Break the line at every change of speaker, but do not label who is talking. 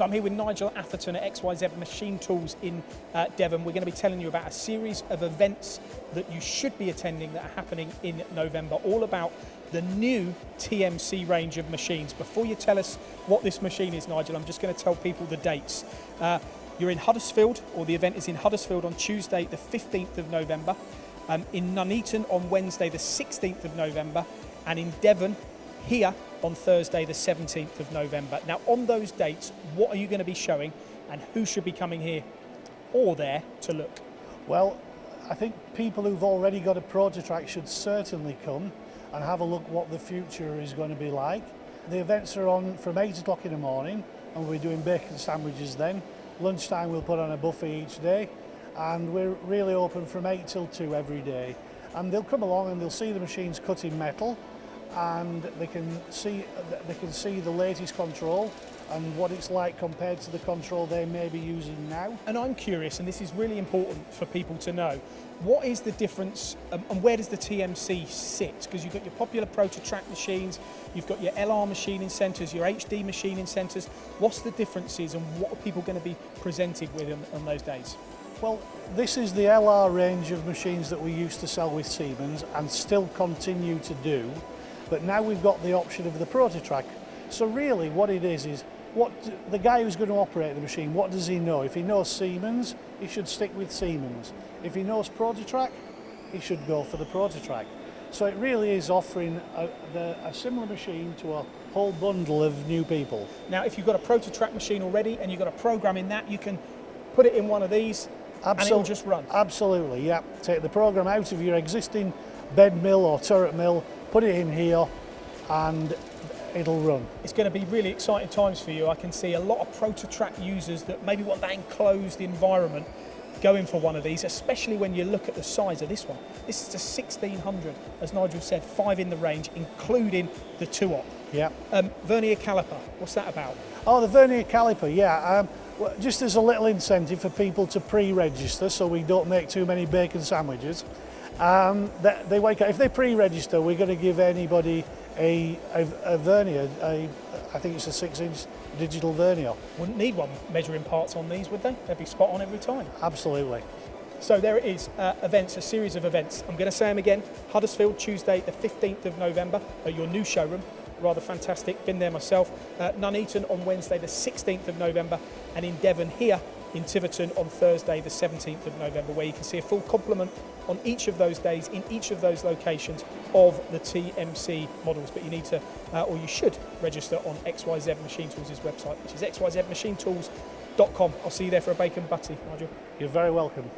So I'm here with Nigel Atherton at XYZ Machine Tools in Devon. We're going to be telling you about a series of events that you should be attending that are happening in November, all about the new TMC range of machines. Before you tell us what this machine is, Nigel, I'm just going to tell people the dates. You're in Huddersfield, or the event is in Huddersfield on Tuesday the 15th of November, in Nuneaton on Wednesday the 16th of November, and in Devon here on Thursday the 17th of November. Now on those dates, what are you going to be showing and who should be coming here or there to look?
Well, I think people who've already got a prototype should certainly come and have a look what the future is going to be like. The events are on from 8 o'clock in the morning and we'll be doing bacon sandwiches then. Lunchtime we'll put on a buffet each day, and we're really open from 8 till 2 every day. And they'll come along and they'll see the machines cutting metal, and they can see the latest control and what it's like compared to the control they may be using now.
And I'm curious, and this is really important for people to know, what is the difference and where does the TMC sit? Because you've got your popular prototrack machines, you've got your LR machining centres, your HD machining centres. What's the differences and what are people going to be presented with on those days?
Well, this is the LR range of machines that we used to sell with Siemens and still continue to do, but now we've got the option of the prototrack. So really what it is what the guy who's going to operate the machine, what does he know? If he knows Siemens, he should stick with Siemens. If he knows prototrack, he should go for the prototrack. So it really is offering a similar machine to a whole bundle of new people.
Now if you've got a prototrack machine already and you've got a program in that, you can put it in one of these and it'll just run.
Absolutely, yeah. Take the program out of your existing bed mill or turret mill, put it in here and it'll run.
It's going to be really exciting times for you. I can see a lot of prototrack users that maybe want that enclosed environment going for one of these, especially when you look at the size of this one. This is a 1600, as Nigel said, 5 in the range, including the 2-op.
Yeah.
Vernier caliper, what's that about?
Oh, the vernier caliper, yeah. Well, just as a little incentive for people to pre-register so we don't make too many bacon sandwiches. They wake up, if they pre-register, we're going to give anybody a vernier, I think it's a 6-inch digital vernier.
Wouldn't need one measuring parts on these, would they? They'd be spot on every time.
Absolutely.
So there it is, events, a series of events. I'm going to say them again. Huddersfield, Tuesday the 15th of November at your new showroom. Rather fantastic, been there myself. Nuneaton on Wednesday the 16th of November, and in Devon here in Tiverton on Thursday the 17th of November, where you can see a full complement on each of those days in each of those locations of the TMC models. But you need to, or you should, register on XYZ Machine Tools' website, which is xyzmachinetools.com. I'll see you there for a bacon butty, Nigel.
You're very welcome.